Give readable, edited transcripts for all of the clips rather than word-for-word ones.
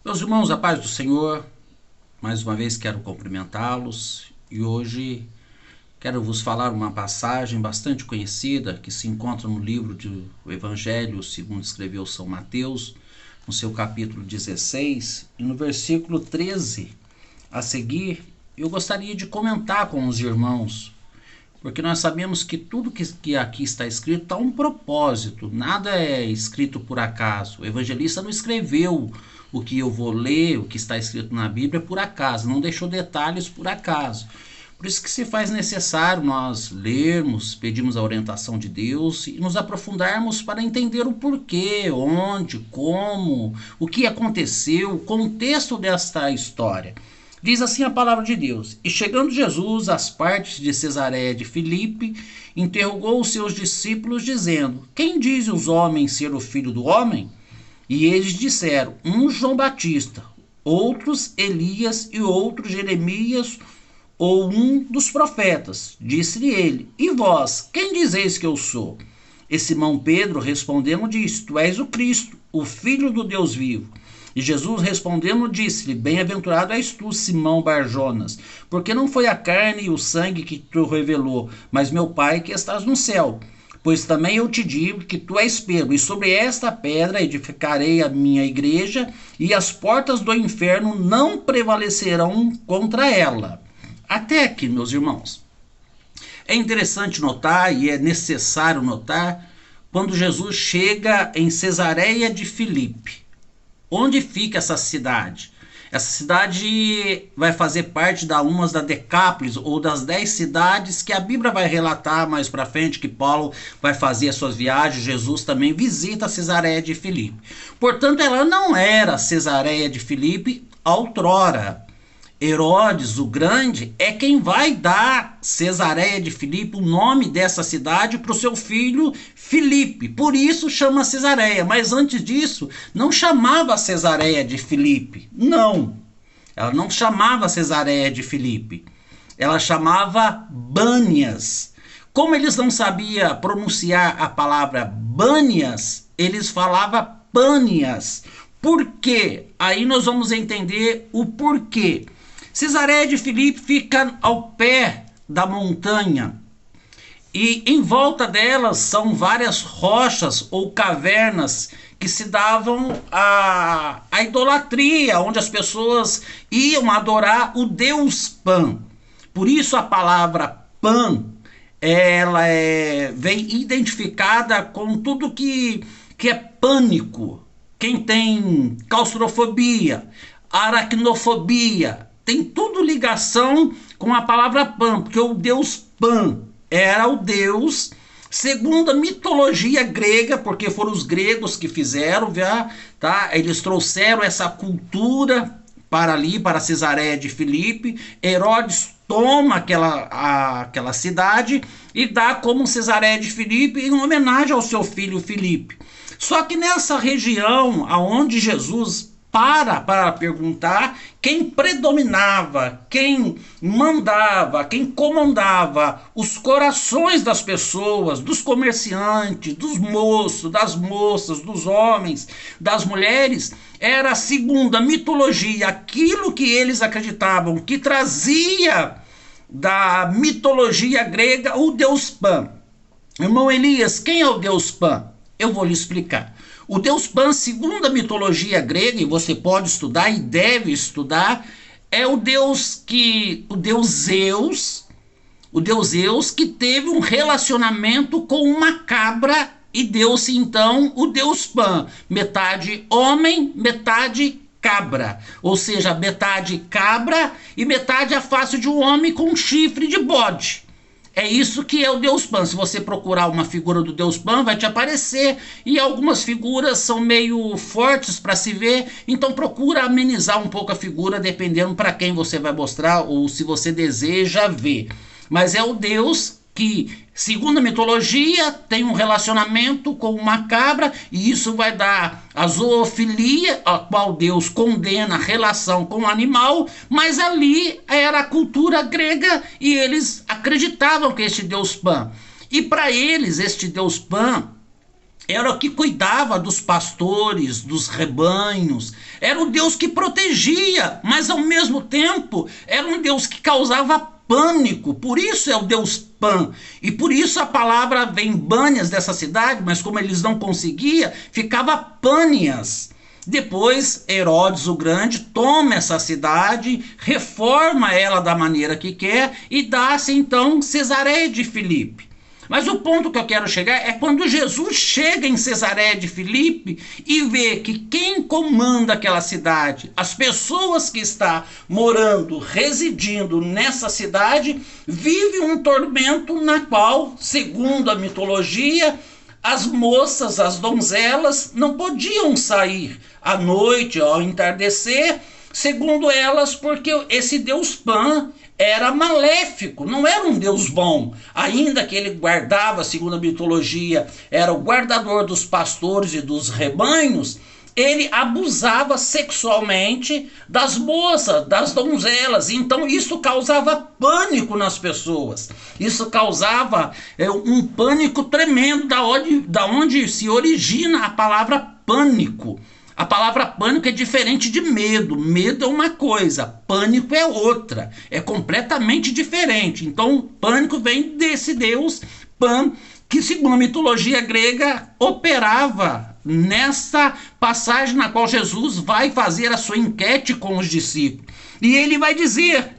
Meus irmãos, a paz do Senhor, mais uma vez quero cumprimentá-los e hoje quero vos falar uma passagem bastante conhecida que se encontra no livro do Evangelho segundo escreveu São Mateus, no seu capítulo 16 e no versículo 13 a seguir. Eu gostaria de comentar com os irmãos, porque nós sabemos que tudo que aqui está escrito está um propósito, nada é escrito por acaso. O evangelista não escreveu o que eu vou ler, o que está escrito na Bíblia por acaso, não deixou detalhes por acaso. Por isso que se faz necessário nós lermos, pedirmos a orientação de Deus e nos aprofundarmos para entender o porquê, onde, como, o que aconteceu, o contexto desta história. Diz assim a palavra de Deus: E chegando Jesus às partes de Cesareia de Filipe, interrogou os seus discípulos, dizendo: Quem dizem os homens ser o filho do homem? E eles disseram: uns João Batista, outros Elias e outros Jeremias ou um dos profetas. Disse-lhe ele: E vós, quem dizeis que eu sou? E Simão Pedro respondendo disse: Tu és o Cristo, o Filho do Deus vivo. E Jesus respondendo disse-lhe: Bem-aventurado és tu, Simão Barjonas, porque não foi a carne e o sangue que te revelou, mas meu Pai que estás no céu. Pois também eu te digo que tu és Pedro, e sobre esta pedra edificarei a minha igreja, e as portas do inferno não prevalecerão contra ela. Até aqui, meus irmãos. É interessante notar, e é necessário notar, quando Jesus chega em Cesareia de Filipe. Onde fica essa cidade? Essa cidade vai fazer parte da umas da Decápolis, ou das 10 cidades que a Bíblia vai relatar mais para frente, que Paulo vai fazer as suas viagens. Jesus também visita Cesareia de Filipe. Portanto, ela não era Cesareia de Filipe outrora. Herodes o Grande é quem vai dar Cesareia de Filipe, o nome dessa cidade, para o seu filho Filipe. Por isso chama Cesareia. Mas antes disso, não chamava Cesareia de Filipe. Não. Ela não chamava Cesareia de Filipe. Ela chamava Bânias. Como eles não sabiam pronunciar a palavra Bânias, eles falavam Pânias. Por quê? Aí nós vamos entender o porquê. Cesareia de Filipe fica ao pé da montanha e em volta delas são várias rochas ou cavernas que se davam a idolatria, onde as pessoas iam adorar o deus Pan. Por isso a palavra Pan ela vem identificada com tudo que é pânico. Quem tem claustrofobia, aracnofobia, tem tudo ligação com a palavra Pan, porque o deus Pan era o deus, segundo a mitologia grega, porque foram os gregos que fizeram, tá? Eles trouxeram essa cultura para ali, para Cesareia de Filipe. Herodes toma aquela cidade e dá como Cesareia de Filipe em homenagem ao seu filho Filipe. Só que nessa região aonde Jesus para perguntar, quem predominava, quem mandava, quem comandava os corações das pessoas, dos comerciantes, dos moços, das moças, dos homens, das mulheres, era segundo a mitologia, aquilo que eles acreditavam que trazia da mitologia grega o deus Pan. Irmão Elias, quem é o deus Pan? Eu vou lhe explicar. O deus Pan, segundo a mitologia grega, e você pode estudar e deve estudar, é o deus Zeus que teve um relacionamento com uma cabra e deu-se então o deus Pan, metade homem, metade cabra, ou seja, metade cabra e metade a face de um homem com um chifre de bode. É isso que é o deus Pan. Se você procurar uma figura do deus Pan, vai te aparecer. E algumas figuras são meio fortes para se ver. Então procura amenizar um pouco a figura, dependendo para quem você vai mostrar ou se você deseja ver. Mas é o deus que, segundo a mitologia, tem um relacionamento com uma cabra, e isso vai dar a zoofilia, a qual Deus condena a relação com o animal, mas ali era a cultura grega e eles acreditavam que este deus Pan. E para eles, este deus Pan era o que cuidava dos pastores, dos rebanhos, era o Deus que protegia, mas ao mesmo tempo era um Deus que causava pânico, por isso é o Deus Pan, e por isso a palavra vem Bânias dessa cidade, mas como eles não conseguiam, ficava Pânias. Depois Herodes o Grande toma essa cidade, reforma ela da maneira que quer e dá-se então Cesareia de Filipe. Mas o ponto que eu quero chegar é quando Jesus chega em Cesareia de Filipe e vê que quem comanda aquela cidade, as pessoas que estão morando, residindo nessa cidade, vive um tormento na qual, segundo a mitologia, as moças, as donzelas, não podiam sair à noite, ao entardecer, segundo elas, porque esse deus Pan era maléfico, não era um deus bom, ainda que ele guardava, segundo a mitologia, era o guardador dos pastores e dos rebanhos. Ele abusava sexualmente das moças, das donzelas, então isso causava pânico nas pessoas, isso causava um pânico tremendo, da onde se origina a palavra pânico. A palavra pânico é diferente de medo. Medo é uma coisa, pânico é outra. É completamente diferente. Então, pânico vem desse deus Pan, que, segundo a mitologia grega, operava nessa passagem na qual Jesus vai fazer a sua enquete com os discípulos. E ele vai dizer,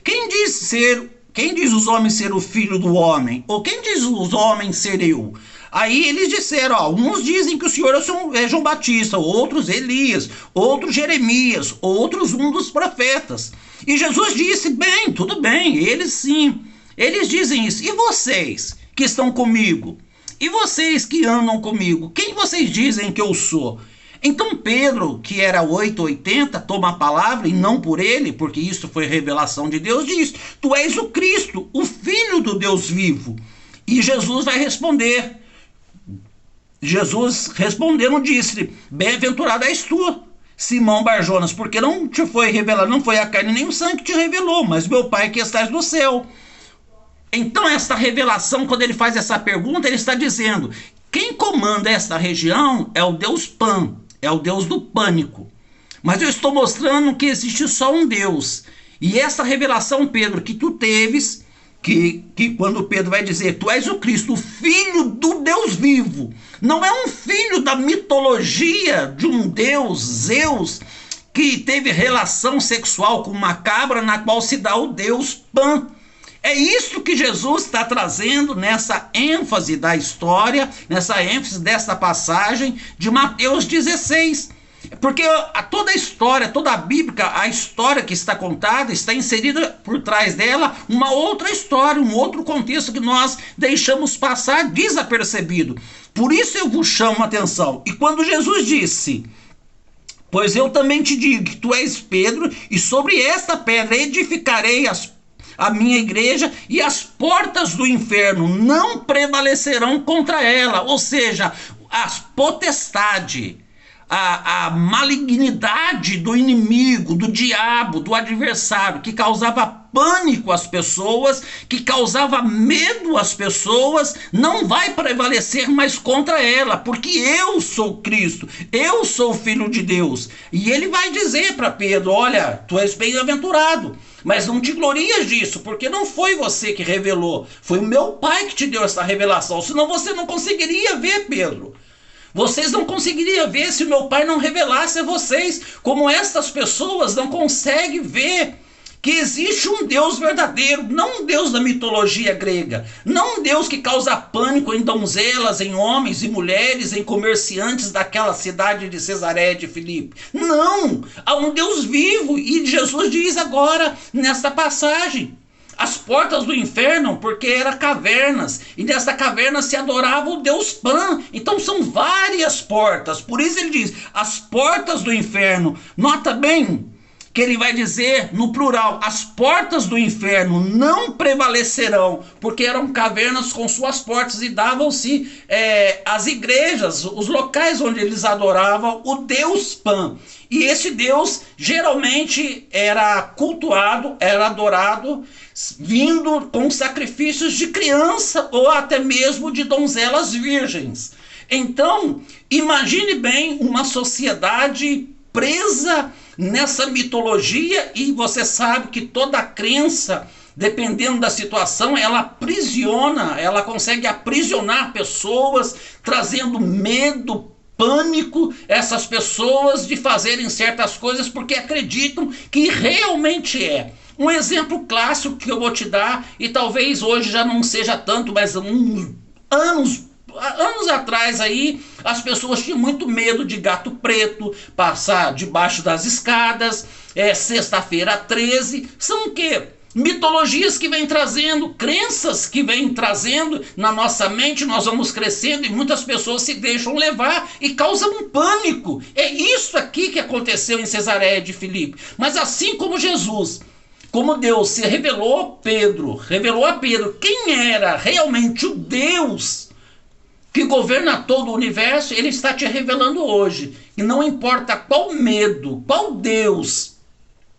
quem diz os homens ser o filho do homem? Ou quem diz os homens ser eu? Aí eles disseram, ó, uns dizem que o Senhor é João Batista, outros Elias, outros Jeremias, outros um dos profetas. E Jesus disse, bem, tudo bem, eles sim, eles dizem isso. E vocês que estão comigo? E vocês que andam comigo? Quem vocês dizem que eu sou? Então Pedro, que era 880, toma a palavra, e não por ele, porque isso foi revelação de Deus, diz, tu és o Cristo, o Filho do Deus vivo. E Jesus vai responder, Jesus respondendo disse, bem-aventurado és tu, Simão Barjonas, porque não te foi revelado, não foi a carne nem o sangue que te revelou, mas meu Pai que estás no céu. Então esta revelação, quando ele faz essa pergunta, ele está dizendo, quem comanda esta região é o Deus Pan, é o Deus do pânico. Mas eu estou mostrando que existe só um Deus. E essa revelação, Pedro, que tu teves, que quando Pedro vai dizer, tu és o Cristo, o Filho do Deus vivo, não é um filho da mitologia de um Deus, Zeus, que teve relação sexual com uma cabra, na qual se dá o Deus Pan. É isso que Jesus está trazendo nessa ênfase da história, nessa ênfase dessa passagem de Mateus 16. Porque toda a história, toda a Bíblia, a história que está contada, está inserida por trás dela uma outra história, um outro contexto que nós deixamos passar desapercebido. Por isso eu vos chamo a atenção. E quando Jesus disse, pois eu também te digo que tu és Pedro, e sobre esta pedra edificarei a minha igreja, e as portas do inferno não prevalecerão contra ela. Ou seja, as potestades, a malignidade do inimigo, do diabo, do adversário, que causava pânico às pessoas, que causava medo às pessoas, não vai prevalecer mais contra ela, porque eu sou Cristo, eu sou o Filho de Deus. E ele vai dizer para Pedro, olha, tu és bem-aventurado, mas não te glorias disso, porque não foi você que revelou, foi o meu Pai que te deu essa revelação, senão você não conseguiria ver, Pedro. Vocês não conseguiriam ver se o meu Pai não revelasse a vocês, como estas pessoas não conseguem ver que existe um Deus verdadeiro, não um Deus da mitologia grega, não um Deus que causa pânico em donzelas, em homens e mulheres, em comerciantes daquela cidade de Cesareia de Filipe. Não, há um Deus vivo, e Jesus diz agora nesta passagem, as portas do inferno, porque eram cavernas, e nesta caverna se adorava o Deus Pan. Então são várias portas, por isso ele diz, as portas do inferno. Nota bem que ele vai dizer no plural: as portas do inferno não prevalecerão, porque eram cavernas com suas portas e davam-se as igrejas, os locais onde eles adoravam o Deus Pan. E esse Deus geralmente era cultuado, era adorado, vindo com sacrifícios de criança ou até mesmo de donzelas virgens. Então, imagine bem uma sociedade presa nessa mitologia, e você sabe que toda crença, dependendo da situação, ela aprisiona, ela consegue aprisionar pessoas, trazendo medo, pânico, essas pessoas de fazerem certas coisas porque acreditam que realmente é. Um exemplo clássico que eu vou te dar, e talvez hoje já não seja tanto, mas uns anos atrás aí, as pessoas tinham muito medo de gato preto, passar debaixo das escadas, sexta-feira 13, são o quê? Mitologias que vêm trazendo, crenças que vêm trazendo na nossa mente, nós vamos crescendo e muitas pessoas se deixam levar e causam um pânico. É isso aqui que aconteceu em Cesareia de Filipe. Mas assim como Jesus, como Deus se revelou a Pedro quem era realmente o Deus que governa todo o universo, ele está te revelando hoje. E não importa qual medo, qual Deus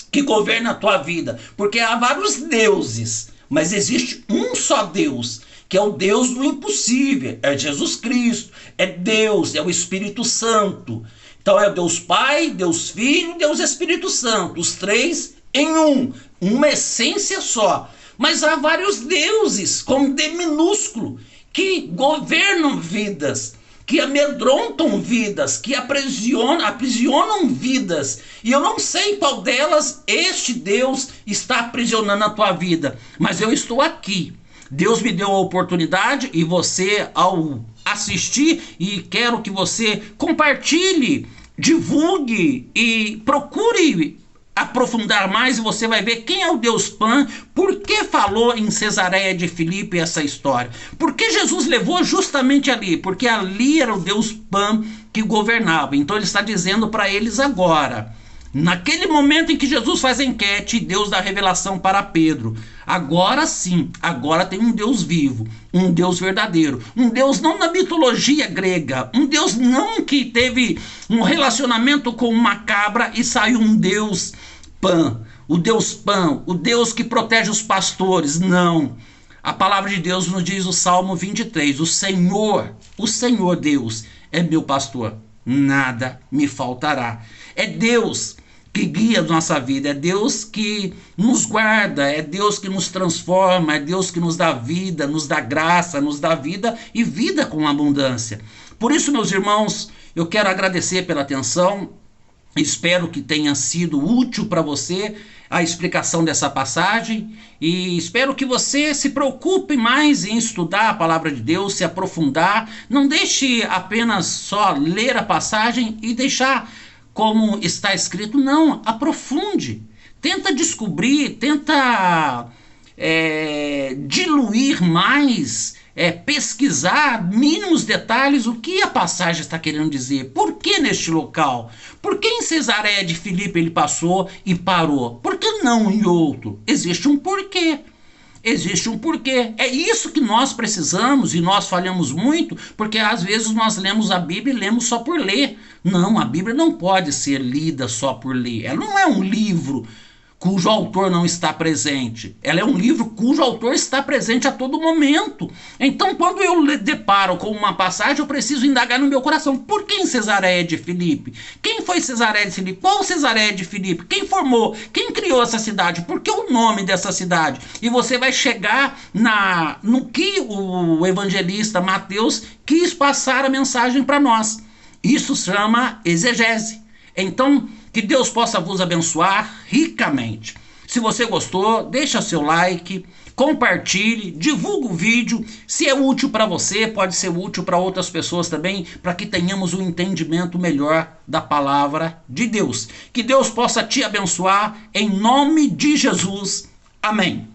que governa a tua vida, porque há vários deuses, mas existe um só Deus, que é o Deus do impossível, é Jesus Cristo, é Deus, é o Espírito Santo. Então é Deus Pai, Deus Filho, Deus Espírito Santo, os três em uma essência só. Mas há vários deuses, com D minúsculo, que governam vidas, que amedrontam vidas, que aprisionam vidas. E eu não sei qual delas este Deus está aprisionando a tua vida, mas eu estou aqui. Deus me deu a oportunidade, e você, ao assistir, e quero que você compartilhe, divulgue e procure aprofundar mais, e você vai ver quem é o Deus Pan, por que falou em Cesareia de Filipe essa história, por que Jesus levou justamente ali, porque ali era o Deus Pan que governava. Então ele está dizendo para eles agora, naquele momento em que Jesus faz a enquete, Deus dá a revelação para Pedro, agora sim, agora tem um Deus vivo, um Deus verdadeiro, um Deus não na mitologia grega, um Deus não que teve um relacionamento com uma cabra e saiu um Deus Pan, o Deus que protege os pastores, não. A palavra de Deus nos diz, o Salmo 23, o Senhor Deus é meu pastor, nada me faltará. É Deus que guia a nossa vida, é Deus que nos guarda, é Deus que nos transforma, é Deus que nos dá vida, nos dá graça, nos dá vida e vida com abundância. Por isso, meus irmãos, eu quero agradecer pela atenção, espero que tenha sido útil para você a explicação dessa passagem, e espero que você se preocupe mais em estudar a palavra de Deus, se aprofundar, não deixe apenas só ler a passagem e deixar como está escrito, não, aprofunde, tenta descobrir, tenta diluir mais, pesquisar mínimos detalhes o que a passagem está querendo dizer, por que neste local, por que em Cesareia de Filipe ele passou e parou, por que não em outro? Existe um porquê. Existe um porquê. É isso que nós precisamos, e nós falhamos muito, porque às vezes nós lemos a Bíblia e lemos só por ler. Não, a Bíblia não pode ser lida só por ler. Ela não é um livro cujo autor não está presente. Ela é um livro cujo autor está presente a todo momento. Então, quando eu deparo com uma passagem, eu preciso indagar no meu coração. Por que em Cesareia de Filipe? Quem foi Cesareia de Filipe? Qual Cesareia de Filipe? Quem formou? Quem criou essa cidade? Por que o nome dessa cidade? E você vai chegar no que o evangelista Mateus quis passar a mensagem para nós. Isso se chama exegese. Então, que Deus possa vos abençoar ricamente. Se você gostou, deixa seu like, compartilhe, divulgue o vídeo. Se é útil para você, pode ser útil para outras pessoas também, para que tenhamos um entendimento melhor da palavra de Deus. Que Deus possa te abençoar em nome de Jesus. Amém.